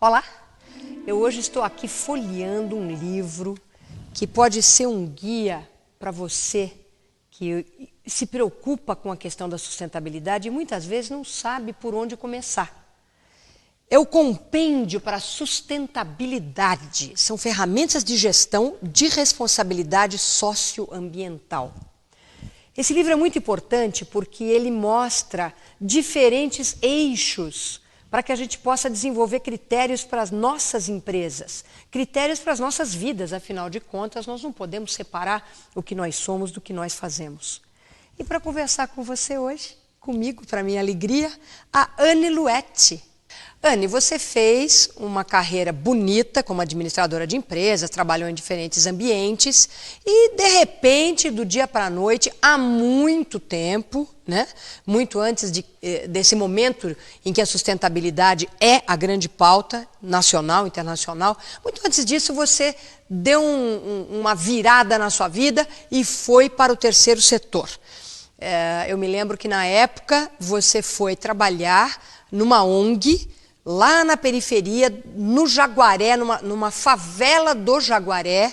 Olá, eu hoje estou aqui folheando um livro que pode ser um guia para você que se preocupa com a questão da sustentabilidade e muitas vezes não sabe por onde começar. É o Compêndio para a Sustentabilidade. São ferramentas de gestão de responsabilidade socioambiental. Esse livro é muito importante porque ele mostra diferentes eixos para que a gente possa desenvolver critérios para as nossas empresas, critérios para as nossas vidas, afinal de contas, nós não podemos separar o que nós somos do que nós fazemos. E para conversar com você hoje, comigo, para minha alegria, a Anne Luetti. Anne, você fez uma carreira bonita como administradora de empresas, trabalhou em diferentes ambientes e, de repente, do dia para a noite, há muito tempo, né? Muito antes desse momento em que a sustentabilidade é a grande pauta nacional, internacional, muito antes disso você deu uma virada na sua vida e foi para o terceiro setor. Eu me lembro que, na época, você foi trabalhar numa ONG, lá na periferia, no Jaguaré, numa favela do Jaguaré,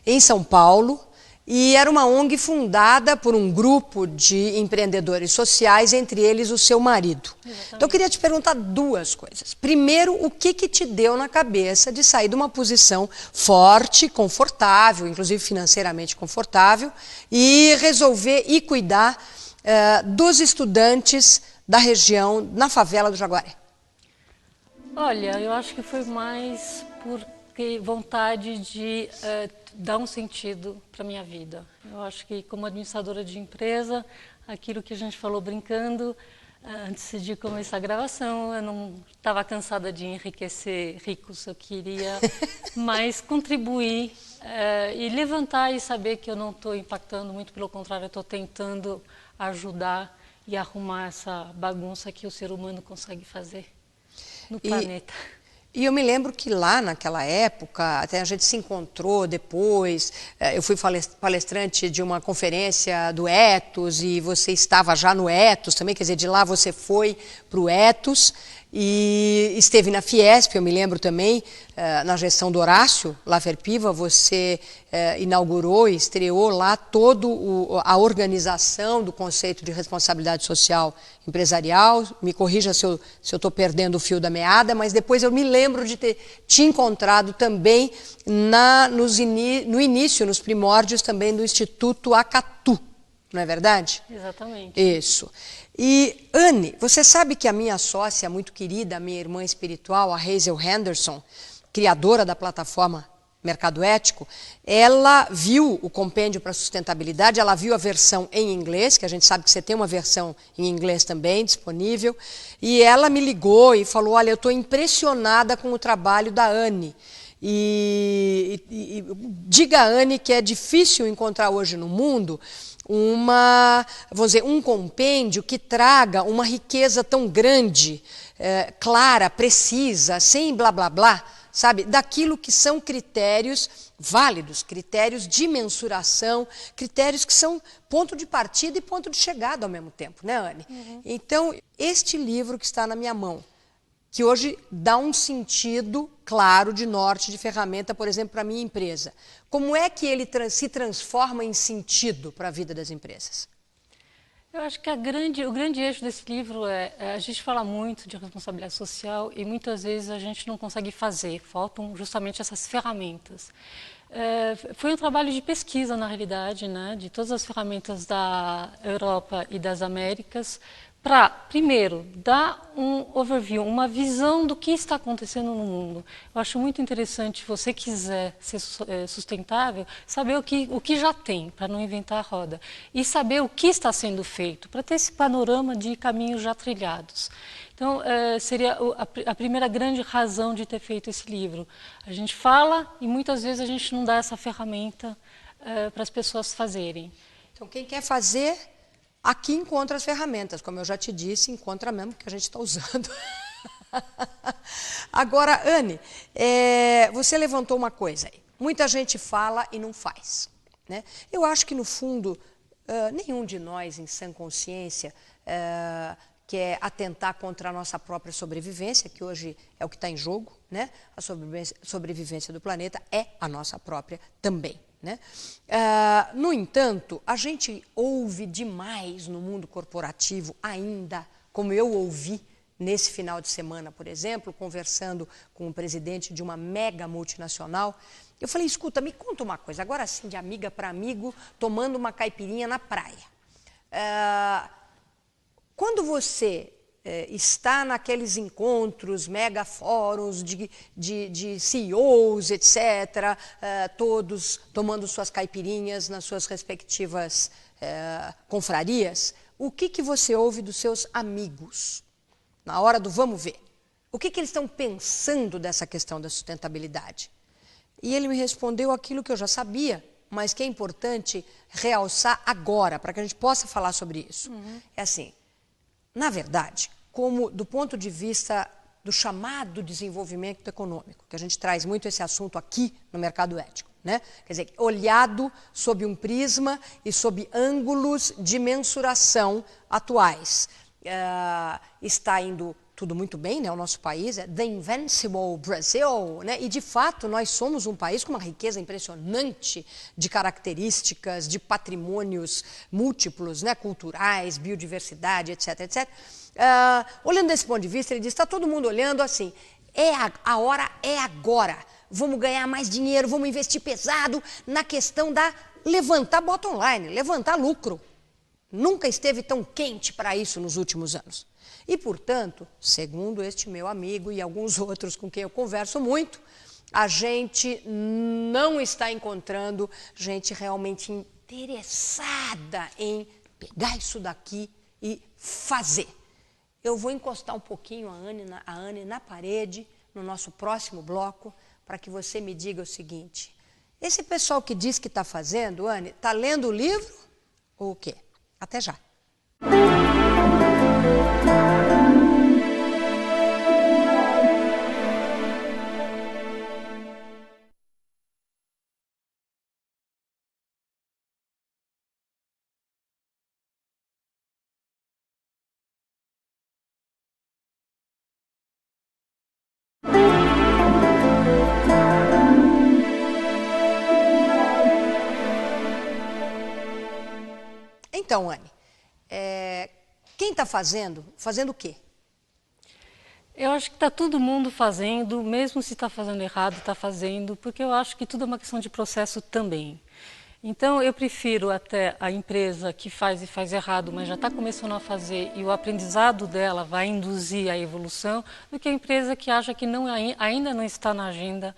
em São Paulo, e era uma ONG fundada por um grupo de empreendedores sociais, entre eles o seu marido. Exatamente. Então eu queria te perguntar duas coisas. Primeiro, o que te deu na cabeça de sair de uma posição forte, confortável, inclusive financeiramente confortável, e resolver ir cuidar dos estudantes da região, na favela do Jaguaré? Olha, eu acho que foi mais porque vontade de dar um sentido para a minha vida. Eu acho que, como administradora de empresa, aquilo que a gente falou brincando, antes de começar a gravação, eu não estava cansada de enriquecer ricos, eu queria mais contribuir e levantar e saber que eu não estou impactando, muito pelo contrário, eu estou tentando ajudar e arrumar essa bagunça que o ser humano consegue fazer no planeta. E eu me lembro que lá naquela época, até a gente se encontrou depois, eu fui palestrante de uma conferência do Ethos e você estava já no Ethos também, quer dizer, de lá você foi para o Ethos e esteve na Fiesp, eu me lembro também, na gestão do Horácio Laferpiva, você inaugurou e estreou lá toda a organização do conceito de responsabilidade social empresarial. Me corrija se eu estou perdendo o fio da meada, mas depois eu me lembro de ter te encontrado também no início, nos primórdios também do Instituto Acatu, não é verdade? Exatamente. Isso. E, Anne, você sabe que a minha sócia muito querida, a minha irmã espiritual, a Hazel Henderson, criadora da plataforma Mercado Ético, ela viu o Compêndio para a Sustentabilidade, ela viu a versão em inglês, que a gente sabe que você tem uma versão em inglês também disponível, e ela me ligou e falou, olha, eu estou impressionada com o trabalho da Anne. E diga a Anne que é difícil encontrar hoje no mundo um compêndio que traga uma riqueza tão grande, clara, precisa, sem blá blá blá, sabe, daquilo que são critérios válidos, critérios de mensuração, critérios que são ponto de partida e ponto de chegada ao mesmo tempo, né, Anne? Uhum. Então, este livro que está na minha mão, que hoje dá um sentido claro de norte, de ferramenta, por exemplo, para a minha empresa. Como é que ele se transforma em sentido para a vida das empresas? Eu acho que o grande eixo desse livro a gente fala muito de responsabilidade social e muitas vezes a gente não consegue fazer, faltam justamente essas ferramentas. Foi um trabalho de pesquisa, na realidade, né, de todas as ferramentas da Europa e das Américas, para, primeiro, dar um overview, uma visão do que está acontecendo no mundo. Eu acho muito interessante, se você quiser ser sustentável, saber o que já tem, para não inventar a roda. E saber o que está sendo feito, para ter esse panorama de caminhos já trilhados. Então, seria a primeira grande razão de ter feito esse livro. A gente fala e muitas vezes a gente não dá essa ferramenta para as pessoas fazerem. Então, quem quer fazer, aqui encontra as ferramentas. Como eu já te disse, encontra mesmo que a gente está usando. Agora, Anne, você levantou uma coisa aí. Muita gente fala e não faz, né? Eu acho que, no fundo, nenhum de nós, em sã consciência, que é atentar contra a nossa própria sobrevivência, que hoje é o que está em jogo, né? A sobrevivência do planeta é a nossa própria também, né? No entanto, a gente ouve demais no mundo corporativo ainda, como eu ouvi nesse final de semana, por exemplo, conversando com o presidente de uma mega multinacional. Eu falei, escuta, me conta uma coisa, agora sim, de amiga para amigo, tomando uma caipirinha na praia. Quando você está naqueles encontros, mega fóruns de CEOs, etc., todos tomando suas caipirinhas nas suas respectivas confrarias, o que você ouve dos seus amigos na hora do vamos ver? O que eles estão pensando dessa questão da sustentabilidade? E ele me respondeu aquilo que eu já sabia, mas que é importante realçar agora, para que a gente possa falar sobre isso. É assim, na verdade, como do ponto de vista do chamado desenvolvimento econômico, que a gente traz muito esse assunto aqui no Mercado Ético, né? Quer dizer, olhado sob um prisma e sob ângulos de mensuração atuais. Está indo tudo muito bem, né? O nosso país é The Invincible Brazil, né? E de fato nós somos um país com uma riqueza impressionante de características, de patrimônios múltiplos, né? Culturais, biodiversidade, etc, etc. Olhando desse ponto de vista, ele diz, está todo mundo olhando assim, a hora é agora, vamos ganhar mais dinheiro, vamos investir pesado na questão da levantar bottom line, levantar lucro. Nunca esteve tão quente para isso nos últimos anos. E, portanto, segundo este meu amigo e alguns outros com quem eu converso muito, a gente não está encontrando gente realmente interessada em pegar isso daqui e fazer. Eu vou encostar um pouquinho a Anne na parede, no nosso próximo bloco, para que você me diga o seguinte, esse pessoal que diz que está fazendo, Anne, está lendo o livro ou o quê? Até já. Então, Anne, quem está fazendo o quê? Eu acho que está todo mundo fazendo, mesmo se está fazendo errado, está fazendo, porque eu acho que tudo é uma questão de processo também. Então, eu prefiro até a empresa que faz e faz errado, mas já está começando a fazer e o aprendizado dela vai induzir a evolução, do que a empresa que acha que ainda não está na agenda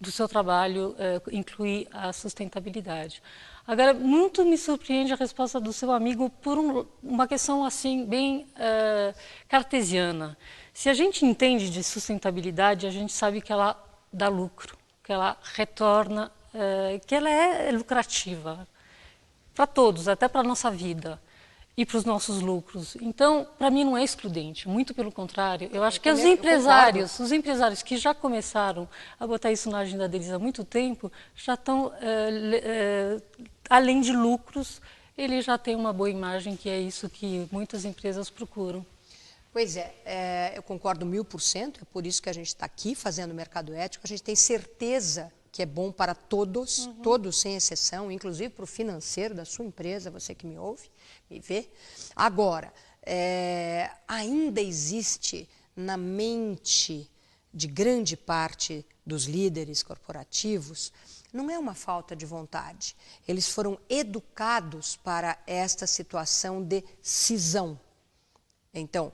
do seu trabalho incluir a sustentabilidade. Agora, muito me surpreende a resposta do seu amigo por uma questão assim bem cartesiana. Se a gente entende de sustentabilidade, a gente sabe que ela dá lucro, que ela retorna, que ela é lucrativa para todos, até para a nossa vida e para os nossos lucros. Então, para mim não é excludente, muito pelo contrário. Eu acho que os empresários que já começaram a botar isso na agenda deles há muito tempo, já estão, além de lucros, eles já têm uma boa imagem, que é isso que muitas empresas procuram. Pois é, eu concordo 1000%, é por isso que a gente está aqui fazendo o Mercado Ético, a gente tem certeza que é bom para todos, todos sem exceção, inclusive para o financeiro da sua empresa, você que me ouve, me vê. Agora, ainda existe na mente de grande parte dos líderes corporativos, não é uma falta de vontade. Eles foram educados para esta situação de cisão. Então,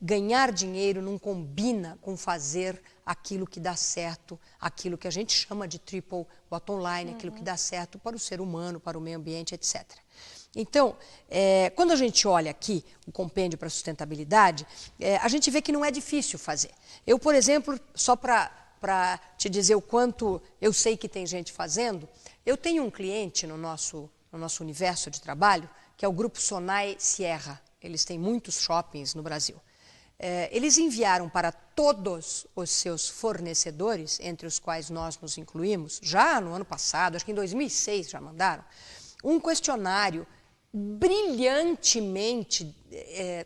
ganhar dinheiro não combina com fazer aquilo que dá certo, aquilo que a gente chama de triple bottom line, aquilo que dá certo para o ser humano, para o meio ambiente, etc. Então, quando a gente olha aqui o compêndio para a sustentabilidade, a gente vê que não é difícil fazer. Eu, por exemplo, só para te dizer o quanto eu sei que tem gente fazendo, eu tenho um cliente no nosso universo de trabalho, que é o Grupo Sonai Sierra. Eles têm muitos shoppings no Brasil. Eles enviaram para todos os seus fornecedores, entre os quais nós nos incluímos, já no ano passado, acho que em 2006 já mandaram, um questionário brilhantemente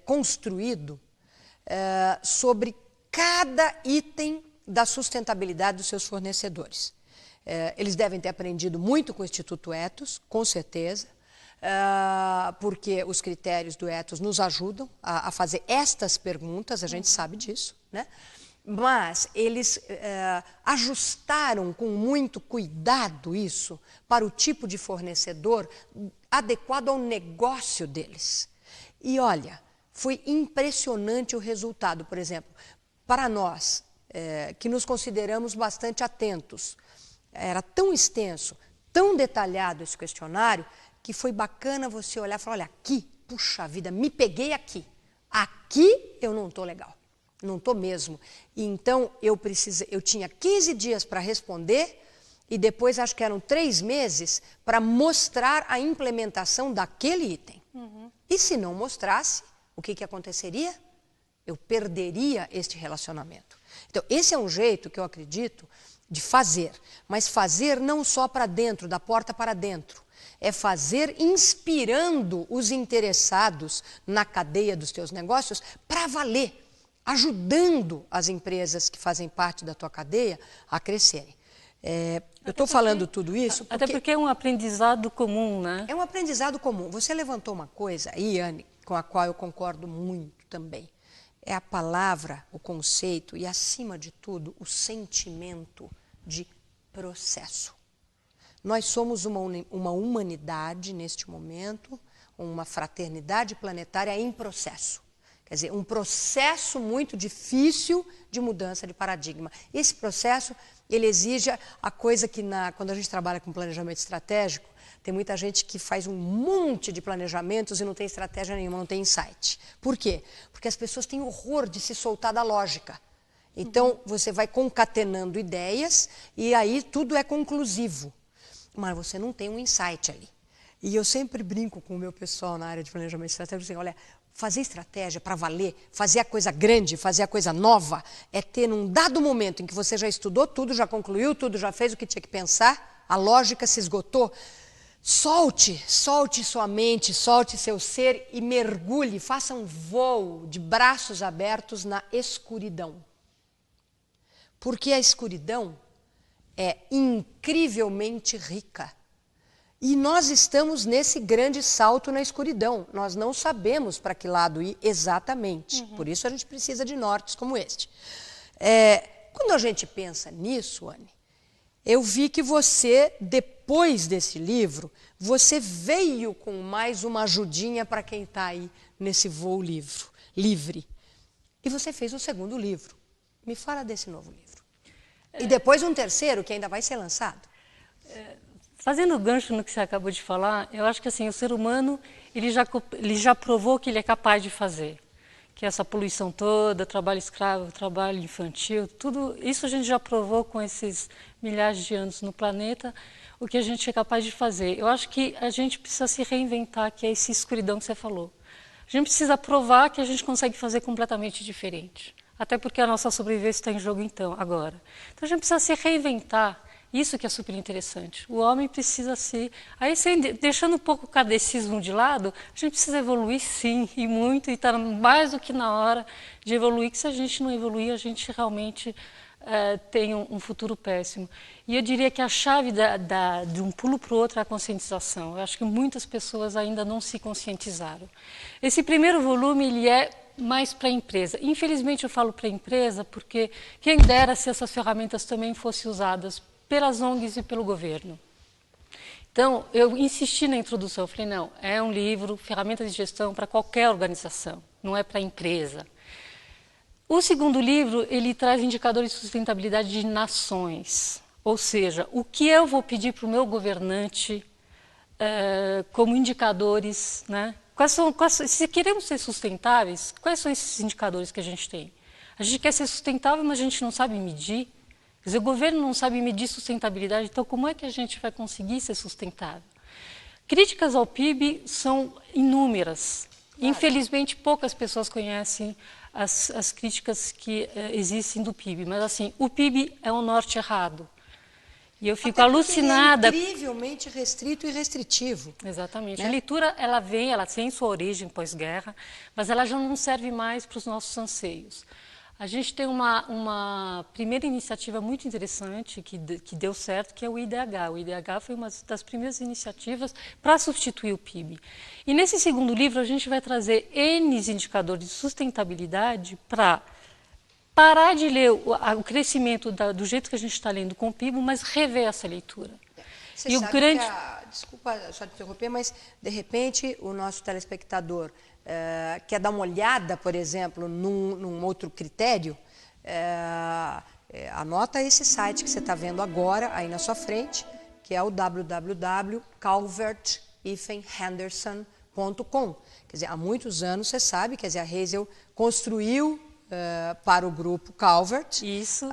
construído sobre cada item da sustentabilidade dos seus fornecedores. Eles devem ter aprendido muito com o Instituto Ethos, com certeza, porque os critérios do Ethos nos ajudam a fazer estas perguntas, a gente sabe disso, né? Mas eles ajustaram com muito cuidado isso para o tipo de fornecedor adequado ao negócio deles. E olha, foi impressionante o resultado. Por exemplo, para nós, que nos consideramos bastante atentos, era tão extenso, tão detalhado esse questionário, que foi bacana você olhar e falar, olha, aqui, puxa vida, me peguei aqui. Aqui eu não estou legal, não estou mesmo. E então eu tinha 15 dias para responder e depois acho que eram 3 meses para mostrar a implementação daquele item. E se não mostrasse, o que aconteceria? Eu perderia este relacionamento. Então, esse é um jeito que eu acredito de fazer, mas fazer não só para dentro, da porta para dentro. É fazer inspirando os interessados na cadeia dos teus negócios para valer, ajudando as empresas que fazem parte da tua cadeia a crescerem. Eu estou falando tudo isso até porque é um aprendizado comum, né? É um aprendizado comum. Você levantou uma coisa aí, Anne, com a qual eu concordo muito também. É a palavra, o conceito e, acima de tudo, o sentimento de processo. Nós somos uma humanidade, neste momento, uma fraternidade planetária em processo. Quer dizer, um processo muito difícil de mudança de paradigma. Esse processo, ele exige a coisa que, quando a gente trabalha com planejamento estratégico, tem muita gente que faz um monte de planejamentos e não tem estratégia nenhuma, não tem insight. Por quê? Porque as pessoas têm horror de se soltar da lógica. Então, você vai concatenando ideias e aí tudo é conclusivo. Mas você não tem um insight ali. E eu sempre brinco com o meu pessoal na área de planejamento estratégico, assim, olha, fazer estratégia para valer, fazer a coisa grande, fazer a coisa nova, é ter num dado momento em que você já estudou tudo, já concluiu tudo, já fez o que tinha que pensar, a lógica se esgotou, solte sua mente, solte seu ser e mergulhe, faça um voo de braços abertos na escuridão. Porque a escuridão é incrivelmente rica. E nós estamos nesse grande salto na escuridão. Nós não sabemos para que lado ir exatamente. Por isso a gente precisa de nortes como este. Quando a gente pensa nisso, Anne, eu vi que você, depois desse livro, você veio com mais uma ajudinha para quem está aí nesse voo livre. E você fez o segundo livro. Me fala desse novo livro. E depois um terceiro que ainda vai ser lançado. Fazendo o gancho no que você acabou de falar, eu acho que assim, o ser humano ele já provou que ele é capaz de fazer. Que essa poluição toda, trabalho escravo, trabalho infantil, tudo isso a gente já provou com esses milhares de anos no planeta, o que a gente é capaz de fazer. Eu acho que a gente precisa se reinventar, que é essa escuridão que você falou. A gente precisa provar que a gente consegue fazer completamente diferente. Até porque a nossa sobrevivência está em jogo agora. Então a gente precisa se reinventar. Isso que é super interessante. O homem precisa se... Aí, deixando um pouco o cadecismo de lado, a gente precisa evoluir sim, e muito, e está mais do que na hora de evoluir, que se a gente não evoluir, a gente realmente tem um futuro péssimo. E eu diria que a chave de um pulo para o outro é a conscientização. Eu acho que muitas pessoas ainda não se conscientizaram. Esse primeiro volume, ele é mais para a empresa. Infelizmente, eu falo para a empresa porque quem dera se essas ferramentas também fossem usadas pelas ONGs e pelo governo. Então, eu insisti na introdução, eu falei, não, é um livro, ferramentas de gestão para qualquer organização, não é para a empresa. O segundo livro, ele traz indicadores de sustentabilidade de nações, ou seja, o que eu vou pedir para o meu governante como indicadores, né? Se queremos ser sustentáveis, quais são esses indicadores que a gente tem? A gente quer ser sustentável, mas a gente não sabe medir. Quer dizer, o governo não sabe medir sustentabilidade, então como é que a gente vai conseguir ser sustentável? Críticas ao PIB são inúmeras. Infelizmente, poucas pessoas conhecem as críticas que existem do PIB. Mas, assim, o PIB é um norte errado. E eu fico Até alucinada. Porque é incrivelmente restrito e restritivo. Exatamente. Né? A leitura, ela tem sua origem pós-guerra, mas ela já não serve mais para os nossos anseios. A gente tem uma primeira iniciativa muito interessante que deu certo, que é o IDH. O IDH foi uma das primeiras iniciativas para substituir o PIB. E nesse segundo livro a gente vai trazer N indicadores de sustentabilidade para parar de ler o crescimento do jeito que a gente está lendo com o PIB, mas rever essa leitura. Você sabe que desculpa só te interromper, mas de repente o nosso telespectador quer dar uma olhada, por exemplo, num outro critério, anota esse site que você está vendo agora aí na sua frente, que é o www.calvert-henderson.com. Quer dizer, há muitos anos você sabe, quer dizer, a Hazel construiu para o grupo Calvert. Isso.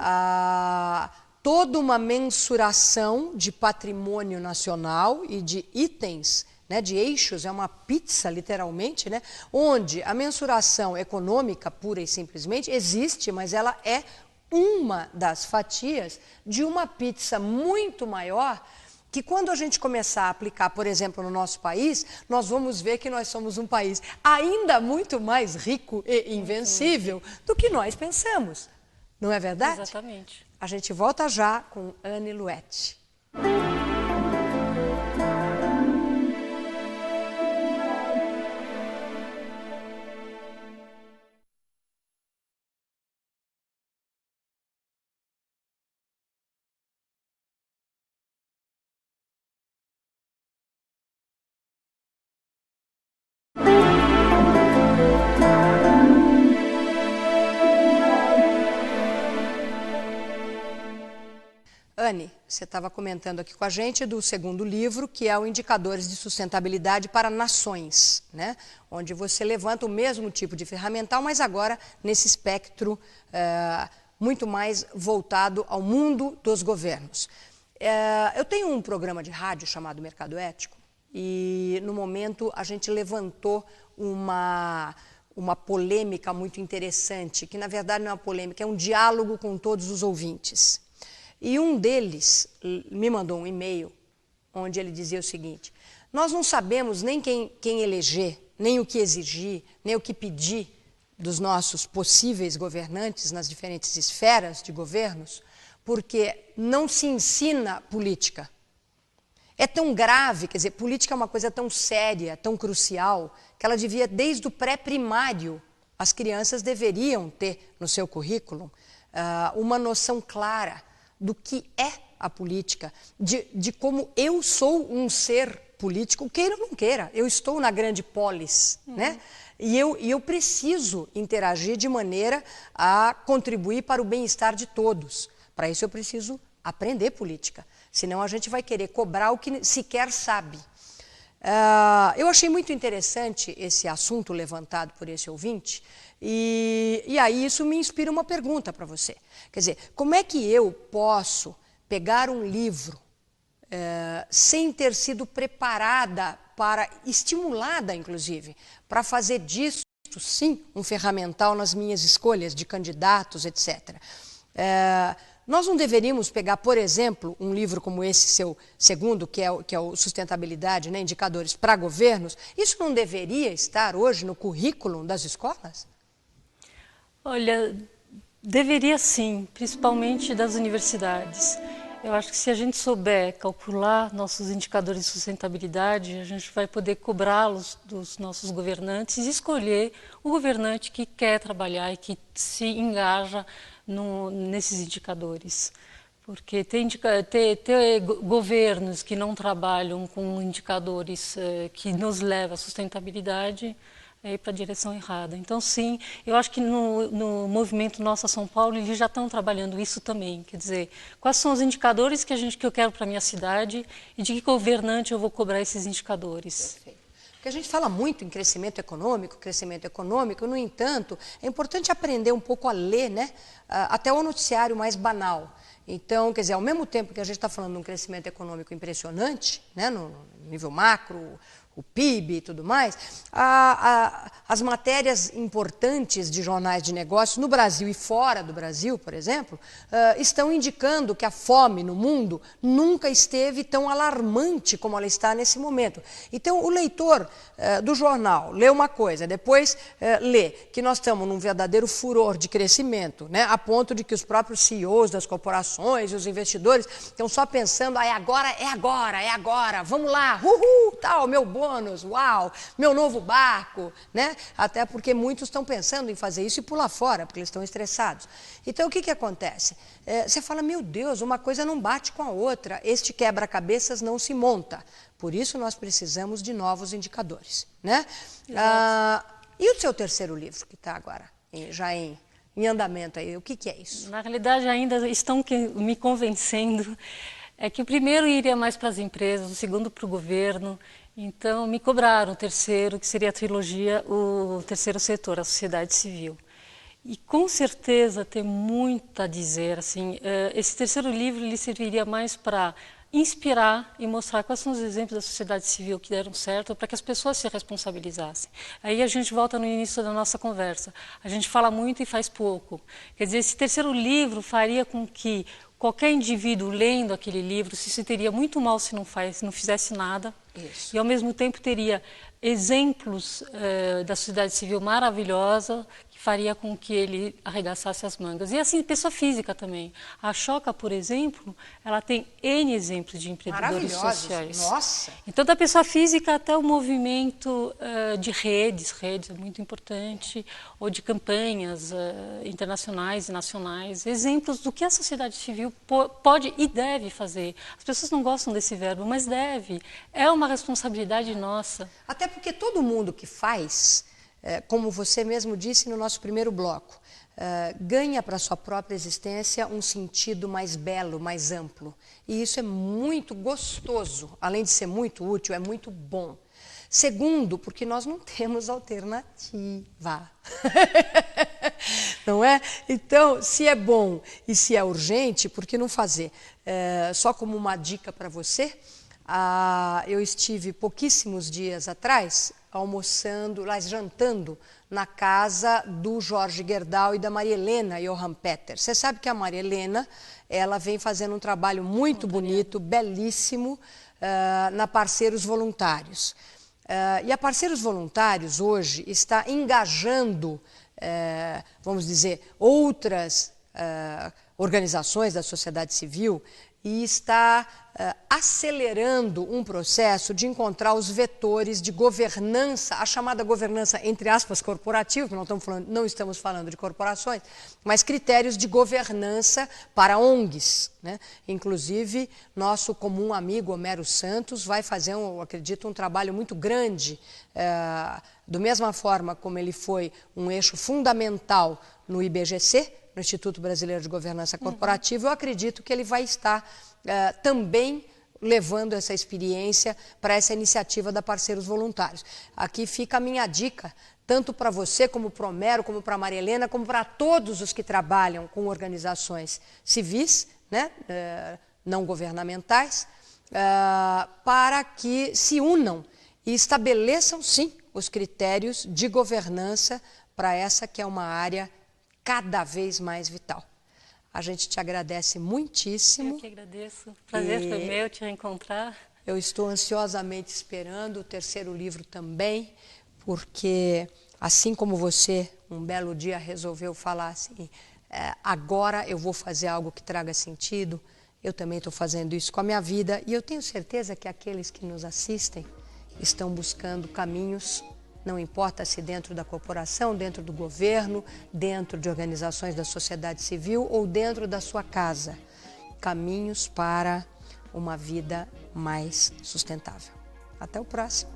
Toda uma mensuração de patrimônio nacional e de itens, né, de eixos, é uma pizza literalmente, né, onde a mensuração econômica pura e simplesmente existe, mas ela é uma das fatias de uma pizza muito maior que quando a gente começar a aplicar, por exemplo, no nosso país, nós vamos ver que nós somos um país ainda muito mais rico e invencível do que nós pensamos. Não é verdade? Exatamente. A gente volta já com Anne Louette. Anne, você estava comentando aqui com a gente do segundo livro, que é o Indicadores de Sustentabilidade para Nações, né? Onde você levanta o mesmo tipo de ferramental, mas agora nesse espectro muito mais voltado ao mundo dos governos. Eu tenho um programa de rádio chamado Mercado Ético e, no momento, a gente levantou uma polêmica muito interessante, que, na verdade, não é uma polêmica, é um diálogo com todos os ouvintes. E um deles me mandou um e-mail onde ele dizia o seguinte: nós não sabemos nem quem eleger, nem o que exigir, nem o que pedir dos nossos possíveis governantes nas diferentes esferas de governos, porque não se ensina política. É tão grave, quer dizer, política é uma coisa tão séria, tão crucial, que ela devia, desde o pré-primário, as crianças deveriam ter no seu currículo uma noção clara do que é a política, de como eu sou um ser político, queira ou não queira, eu estou na grande polis, né? E eu preciso interagir de maneira a contribuir para o bem-estar de todos. Para isso eu preciso aprender política, senão a gente vai querer cobrar o que sequer sabe. Eu achei muito interessante esse assunto levantado por esse ouvinte, e aí isso me inspira uma pergunta para você. Quer dizer, como é que eu posso pegar um livro sem ter sido preparada estimulada, inclusive, para fazer disso, sim, um ferramental nas minhas escolhas de candidatos, etc. Nós não deveríamos pegar, por exemplo, um livro como esse seu segundo, que é o Sustentabilidade, né, Indicadores para Governos, isso não deveria estar hoje no currículo das escolas? Olha, deveria sim, principalmente das universidades. Eu acho que se a gente souber calcular nossos indicadores de sustentabilidade, a gente vai poder cobrá-los dos nossos governantes e escolher o governante que quer trabalhar e que se engaja nesses indicadores. Porque ter governos que não trabalham com indicadores que nos levam à sustentabilidade é ir para a direção errada. Então, sim, eu acho que no movimento Nossa São Paulo eles já estão trabalhando isso também. Quer dizer, quais são os indicadores que eu quero para a minha cidade e de que governante eu vou cobrar esses indicadores? Perfeito. Porque a gente fala muito em crescimento econômico, no entanto, é importante aprender um pouco a ler, né? Até o noticiário mais banal. Então, quer dizer, ao mesmo tempo que a gente está falando de um crescimento econômico impressionante, né, no nível macro, o PIB e tudo mais, as matérias importantes de jornais de negócios no Brasil e fora do Brasil, por exemplo, estão indicando que a fome no mundo nunca esteve tão alarmante como ela está nesse momento. Então, o leitor do jornal lê uma coisa, depois lê que nós estamos num verdadeiro furor de crescimento, né, a ponto de que os próprios CEOs das corporações e os investidores estão só pensando, é agora, vamos lá, uhul, tal, meu bônus, uau, meu novo barco, né? Até porque muitos estão pensando em fazer isso e pular fora, porque eles estão estressados. Então, o que acontece? Você fala, meu Deus, uma coisa não bate com a outra, este quebra-cabeças não se monta. Por isso, nós precisamos de novos indicadores, né? E o seu terceiro livro, que está agora, já em andamento aí, o que é isso? Na realidade, ainda estão me convencendo. É que o primeiro iria mais para as empresas, o segundo para o governo. Então, me cobraram o terceiro, que seria a trilogia, o terceiro setor, a sociedade civil. E com certeza tem muito a dizer. Assim, esse terceiro livro ele serviria mais para inspirar e mostrar quais são os exemplos da sociedade civil que deram certo para que as pessoas se responsabilizassem. Aí a gente volta no início da nossa conversa. A gente fala muito e faz pouco. Quer dizer, esse terceiro livro faria com que qualquer indivíduo lendo aquele livro se sentiria muito mal se não fizesse nada. Isso. E ao mesmo tempo teria exemplos da sociedade civil maravilhosa que faria com que ele arregaçasse as mangas. E assim, pessoa física também. A Choca, por exemplo, ela tem N exemplos de empreendedores sociais. Nossa! Então, da pessoa física até o movimento de redes é muito importante, ou de campanhas internacionais e nacionais, exemplos do que a sociedade civil pode e deve fazer. As pessoas não gostam desse verbo, mas deve. É uma responsabilidade nossa. Até porque todo mundo que faz, como você mesmo disse no nosso primeiro bloco, ganha para a sua própria existência um sentido mais belo, mais amplo. E isso é muito gostoso, além de ser muito útil, é muito bom. Segundo, porque nós não temos alternativa. Não é? Então, se é bom e se é urgente, por que não fazer? Só como uma dica para você, eu estive pouquíssimos dias atrás jantando na casa do Jorge Gerdau e da Maria Helena Johan Peter. Você sabe que a Maria Helena, ela vem fazendo um trabalho muito bonito, belíssimo, na Parceiros Voluntários. E a Parceiros Voluntários hoje está engajando, vamos dizer, outras organizações da sociedade civil e está acelerando um processo de encontrar os vetores de governança, a chamada governança, entre aspas, corporativa, porque não estamos falando de corporações, mas critérios de governança para ONGs, né? Inclusive, nosso comum amigo Homero Santos vai fazer, eu acredito, um trabalho muito grande, da mesma forma como ele foi um eixo fundamental no IBGC, no Instituto Brasileiro de Governança Corporativa, eu acredito que ele vai estar também levando essa experiência para essa iniciativa da Parceiros Voluntários. Aqui fica a minha dica, tanto para você, como para o Homero, como para a Maria Helena, como para todos os que trabalham com organizações civis, né, não governamentais, para que se unam e estabeleçam, sim, os critérios de governança para essa que é uma área cada vez mais vital. A gente te agradece muitíssimo. Eu que agradeço. O prazer foi meu te reencontrar. Eu estou ansiosamente esperando o terceiro livro também, porque assim como você, um belo dia resolveu falar assim, agora eu vou fazer algo que traga sentido, eu também estou fazendo isso com a minha vida e eu tenho certeza que aqueles que nos assistem estão buscando caminhos, não importa se dentro da corporação, dentro do governo, dentro de organizações da sociedade civil ou dentro da sua casa, caminhos para uma vida mais sustentável. Até o próximo.